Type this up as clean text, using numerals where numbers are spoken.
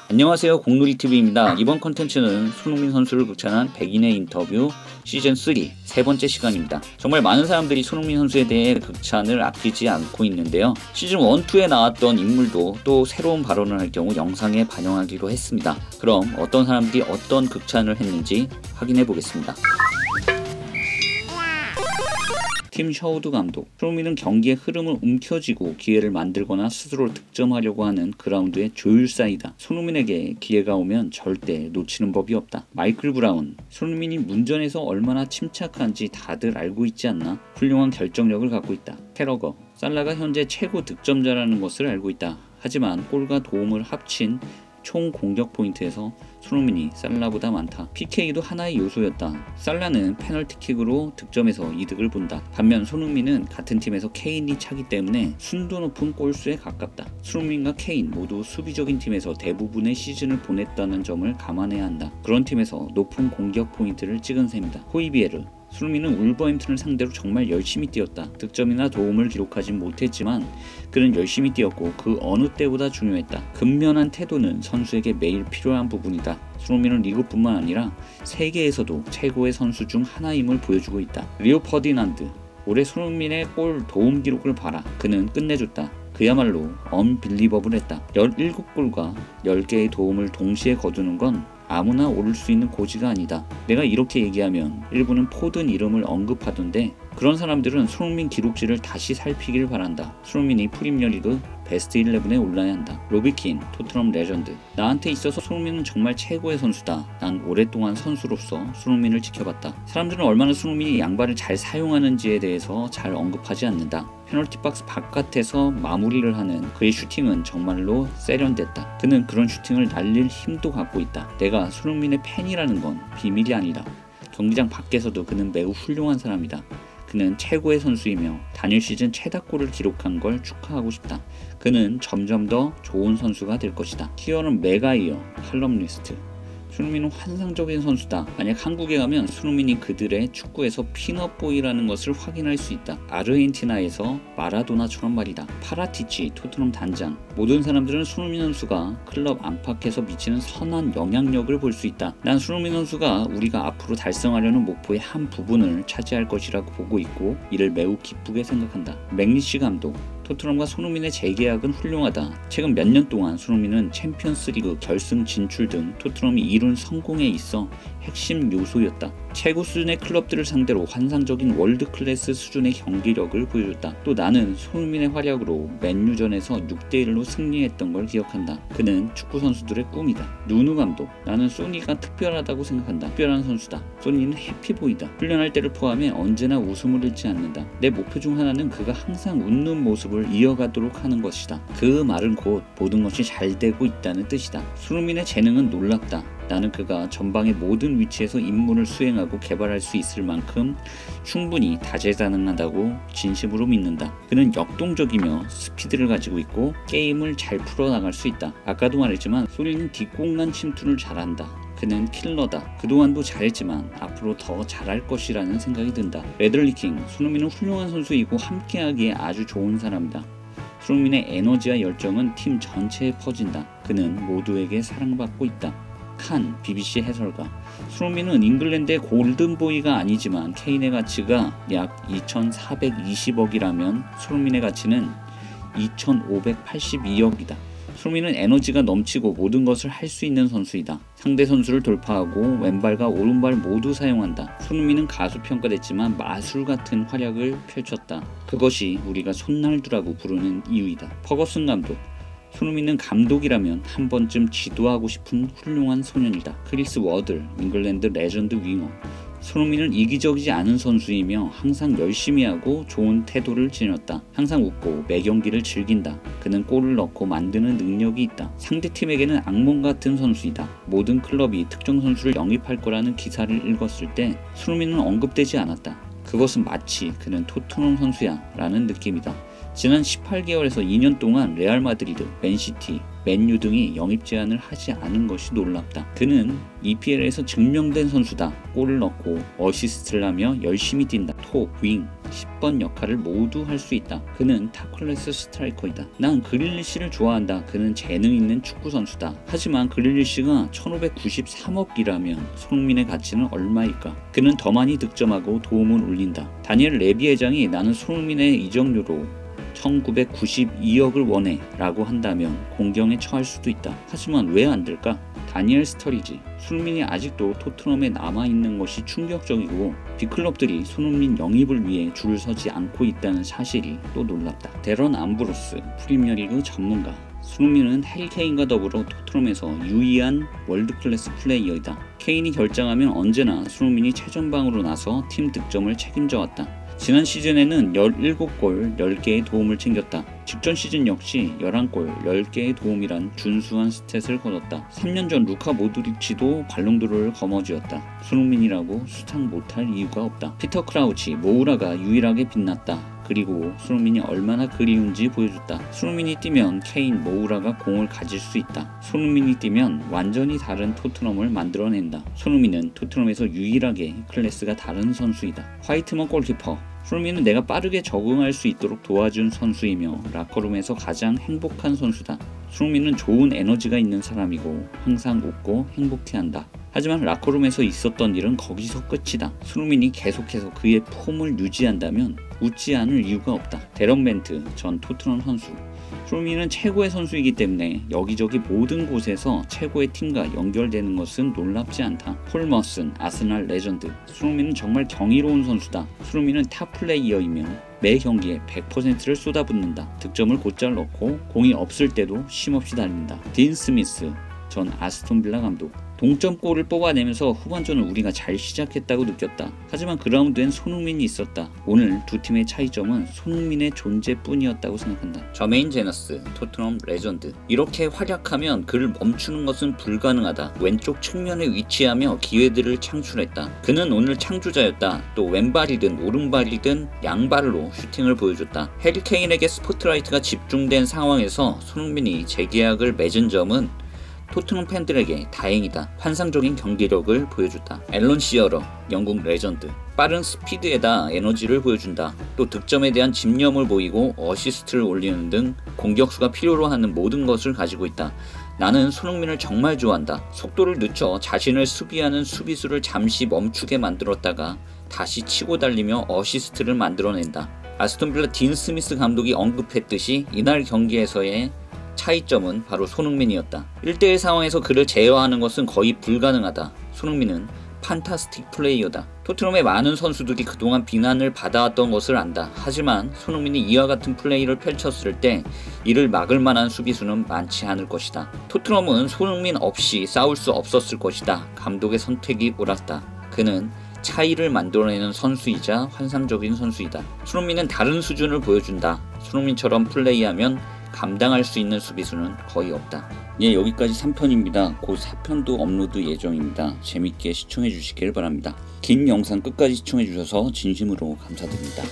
안녕하세요, 공놀이TV입니다. 이번 컨텐츠는 손흥민 선수를 극찬한 백인의 인터뷰 시즌3 세 번째 시간입니다. 정말 많은 사람들이 손흥민 선수에 대해 극찬을 아끼지 않고 있는데요. 시즌 1, 2에 나왔던 인물도 또 새로운 발언을 할 경우 영상에 반영하기로 했습니다. 그럼 어떤 사람들이 어떤 극찬을 했는지 확인해 보겠습니다. 팀 샤우드 감독. 손흥민은 경기의 흐름을 움켜쥐고 기회를 만들거나 스스로 득점하려고 하는 그라운드의 조율사이다. 손흥민에게 기회가 오면 절대 놓치는 법이 없다. 마이클 브라운. 손흥민이 문전에서 얼마나 침착한지 다들 알고 있지 않나? 훌륭한 결정력을 갖고 있다. 캐러거. 살라가 현재 최고 득점자라는 것을 알고 있다. 하지만 골과 도움을 합친 총 공격 포인트에서 손흥민이 살라보다 많다. PK도 하나의 요소였다. 살라는 페널티킥으로 득점에서 이득을 본다. 반면 손흥민은 같은 팀에서 케인이 차기 때문에 순도 높은 골수에 가깝다. 손흥민과 케인 모두 수비적인 팀에서 대부분의 시즌을 보냈다는 점을 감안해야 한다. 그런 팀에서 높은 공격 포인트를 찍은 셈이다. 호이비에르. 손흥민은 울버햄튼을 상대로 정말 열심히 뛰었다. 득점이나 도움을 기록하진 못했지만 그는 열심히 뛰었고 그 어느 때보다 중요했다. 근면한 태도는 선수에게 매일 필요한 부분이다. 손흥민은 리그뿐만 아니라 세계에서도 최고의 선수 중 하나임을 보여주고 있다. 리오 퍼디난드. 올해 손흥민의 골 도움 기록을 봐라. 그는 끝내줬다. 그야말로 언빌리버블했다. 17골과 10개의 도움을 동시에 거두는 건 아무나 오를 수 있는 고지가 아니다. 내가 이렇게 얘기하면 일부는 포든 이름을 언급하던데 그런 사람들은 손흥민 기록지를 다시 살피길 바란다. 손흥민이 프리미어리그 베스트 11에 올라야 한다. 로비킨, 토트넘 레전드. 나한테 있어서 손흥민은 정말 최고의 선수다. 난 오랫동안 선수로서 손흥민을 지켜봤다. 사람들은 얼마나 손흥민이 양발을 잘 사용하는지에 대해서 잘 언급하지 않는다. 페널티 박스 바깥에서 마무리를 하는 그의 슈팅은 정말로 세련됐다. 그는 그런 슈팅을 날릴 힘도 갖고 있다. 내가 손흥민의 팬이라는 건 비밀이 아니다. 경기장 밖에서도 그는 매우 훌륭한 사람이다. 그는 최고의 선수이며 단일 시즌 최다골을 기록한 걸 축하하고 싶다. 그는 점점 더 좋은 선수가 될 것이다. 키어런 메가이어, 칼럼니스트. 손흥민은 환상적인 선수다. 만약 한국에 가면 손흥민이 그들의 축구에서 핀업보이라는 것을 확인할 수 있다. 아르헨티나에서 마라도나처럼 말이다. 파라티치, 토트넘 단장. 모든 사람들은 손흥민 선수가 클럽 안팎에서 미치는 선한 영향력을 볼 수 있다. 난 손흥민 선수가 우리가 앞으로 달성하려는 목표의 한 부분을 차지할 것이라고 보고 있고 이를 매우 기쁘게 생각한다. 맥리시 감독. 토트넘과 손흥민의 재계약은 훌륭하다. 최근 몇 년 동안 손흥민은 챔피언스리그 결승 진출 등 토트넘이 이룬 성공에 있어 핵심 요소였다. 최고 수준의 클럽들을 상대로 환상적인 월드클래스 수준의 경기력을 보여줬다. 또 나는 손흥민의 활약으로 맨유전에서 6대1로 승리했던 걸 기억한다. 그는 축구 선수들의 꿈이다. 누누 감독. 나는 소니가 특별하다고 생각한다. 특별한 선수다. 소니는 해피보이다. 훈련할 때를 포함해 언제나 웃음을 잃지 않는다. 내 목표 중 하나는 그가 항상 웃는 모습을 이어가도록 하는 것이다. 그 말은 곧 모든 것이 잘 되고 있다는 뜻이다. 손흥민의 재능은 놀랍다. 나는 그가 전방의 모든 위치에서 임무를 수행하고 개발할 수 있을 만큼 충분히 다재다능하다고 진심으로 믿는다. 그는 역동적이며 스피드를 가지고 있고 게임을 잘 풀어나갈 수 있다. 아까도 말했지만 소리는 뒷공간 침투를 잘한다. 그는 킬러다. 그동안도 잘했지만 앞으로 더 잘할 것이라는 생각이 든다. 레들리킹. 손흥민은 훌륭한 선수이고 함께하기에 아주 좋은 사람이다. 손흥민의 에너지와 열정은 팀 전체에 퍼진다. 그는 모두에게 사랑받고 있다. 칸, BBC 해설가. 손흥민은 잉글랜드의 골든보이가 아니지만 케인의 가치가 약 2,420억이라면 손흥민의 가치는 2,582억이다. 손흥민은 에너지가 넘치고 모든 것을 할 수 있는 선수이다. 상대 선수를 돌파하고 왼발과 오른발 모두 사용한다. 손흥민은 가수 평가됐지만 마술 같은 활약을 펼쳤다. 그것이 우리가 손날두라고 부르는 이유이다. 퍼거슨 감독. 손흥민은 감독이라면 한 번쯤 지도하고 싶은 훌륭한 소년이다. 크리스 워들, 잉글랜드 레전드 윙어. 손흥민은 이기적이지 않은 선수이며 항상 열심히 하고 좋은 태도를 지녔다. 항상 웃고 매 경기를 즐긴다. 그는 골을 넣고 만드는 능력이 있다. 상대팀에게는 악몽 같은 선수이다. 모든 클럽이 특정 선수를 영입할 거라는 기사를 읽었을 때 손흥민은 언급되지 않았다. 그것은 마치 그는 토트넘 선수야 라는 느낌이다. 지난 18개월에서 2년 동안 레알 마드리드, 맨시티, 맨유 등이 영입 제한을 하지 않은 것이 놀랍다. 그는 EPL에서 증명된 선수다. 골을 넣고 어시스트를 하며 열심히 뛴다. 톱, 윙, 10번 역할을 모두 할 수 있다. 그는 탑클래스 스트라이커이다. 난 그릴리시를 좋아한다. 그는 재능 있는 축구 선수다. 하지만 그릴리시가 1593억이라면 손흥민의 가치는 얼마일까? 그는 더 많이 득점하고 도움을 올린다. 다니엘 레비 회장이 나는 손흥민의 이적료로 1992억을 원해 라고 한다면 공경에 처할 수도 있다. 하지만 왜 안 될까? 다니엘 스터리지. 손흥민이 아직도 토트넘에 남아있는 것이 충격적이고 빅클럽들이 손흥민 영입을 위해 줄을 서지 않고 있다는 사실이 또 놀랍다. 데런 암브로스 프리미어리그 전문가. 손흥민은 해리 케인과 더불어 토트넘에서 유의한 월드클래스 플레이어이다. 케인이 결장하면 언제나 손흥민이 최전방으로 나서 팀 득점을 책임져왔다. 지난 시즌에는 17골 10개의 도움을 챙겼다. 직전 시즌 역시 11골 10개의 도움이란 준수한 스탯을 거뒀다. 3년 전 루카 모드리치도 발롱도르를 거머쥐었다. 손흥민이라고 수상 못할 이유가 없다. 피터 크라우치, 모우라가 유일하게 빛났다. 그리고 손흥민이 얼마나 그리운지 보여줬다. 손흥민이 뛰면 케인, 모우라가 공을 가질 수 있다. 손흥민이 뛰면 완전히 다른 토트넘을 만들어낸다. 손흥민은 토트넘에서 유일하게 클래스가 다른 선수이다. 화이트먼 골키퍼. 손흥민은 내가 빠르게 적응할 수 있도록 도와준 선수이며 라커룸에서 가장 행복한 선수다. 손흥민은 좋은 에너지가 있는 사람이고 항상 웃고 행복해한다. 하지만 라커룸에서 있었던 일은 거기서 끝이다. 손흥민이 계속해서 그의 폼을 유지한다면 웃지 않을 이유가 없다. 데런 멘트 전 토트넘 선수. 손흥민은 최고의 선수이기 때문에 여기저기 모든 곳에서 최고의 팀과 연결되는 것은 놀랍지 않다. 폴 머슨 아스날 레전드. 손흥민은 정말 경이로운 선수다. 손흥민은 탑 플레이어이며 매 경기에 100%를 쏟아붓는다. 득점을 곧잘 넣고 공이 없을 때도 쉼없이 달린다. 딘 스미스 전 아스톤 빌라 감독. 동점골을 뽑아내면서 후반전을 우리가 잘 시작했다고 느꼈다. 하지만 그라운드엔 손흥민이 있었다. 오늘 두 팀의 차이점은 손흥민의 존재뿐이었다고 생각한다. 저메인 제너스, 토트넘 레전드. 이렇게 활약하면 그를 멈추는 것은 불가능하다. 왼쪽 측면에 위치하며 기회들을 창출했다. 그는 오늘 창조자였다. 또 왼발이든 오른발이든 양발로 슈팅을 보여줬다. 해리 케인에게 스포트라이트가 집중된 상황에서 손흥민이 재계약을 맺은 점은 토트넘 팬들에게 다행이다. 환상적인 경기력을 보여줬다. 앨런 시어러, 영국 레전드. 빠른 스피드에다 에너지를 보여준다. 또 득점에 대한 집념을 보이고 어시스트를 올리는 등 공격수가 필요로 하는 모든 것을 가지고 있다. 나는 손흥민을 정말 좋아한다. 속도를 늦춰 자신을 수비하는 수비수를 잠시 멈추게 만들었다가 다시 치고 달리며 어시스트를 만들어낸다. 아스톤 빌라 딘 스미스 감독이 언급했듯이 이날 경기에서의 차이점은 바로 손흥민이었다. 1대1 상황에서 그를 제어하는 것은 거의 불가능하다. 손흥민은 판타스틱 플레이어다. 토트넘의 많은 선수들이 그동안 비난을 받아왔던 것을 안다. 하지만 손흥민이 이와 같은 플레이를 펼쳤을 때 이를 막을 만한 수비수는 많지 않을 것이다. 토트넘은 손흥민 없이 싸울 수 없었을 것이다. 감독의 선택이 옳았다. 그는 차이를 만들어내는 선수이자 환상적인 선수이다. 손흥민은 다른 수준을 보여준다. 손흥민처럼 플레이하면 감당할 수 있는 수비수는 거의 없다. 예, 여기까지 3편입니다. 곧 4편도 업로드 예정입니다. 재밌게 시청해 주시길 바랍니다. 긴 영상 끝까지 시청해 주셔서 진심으로 감사드립니다.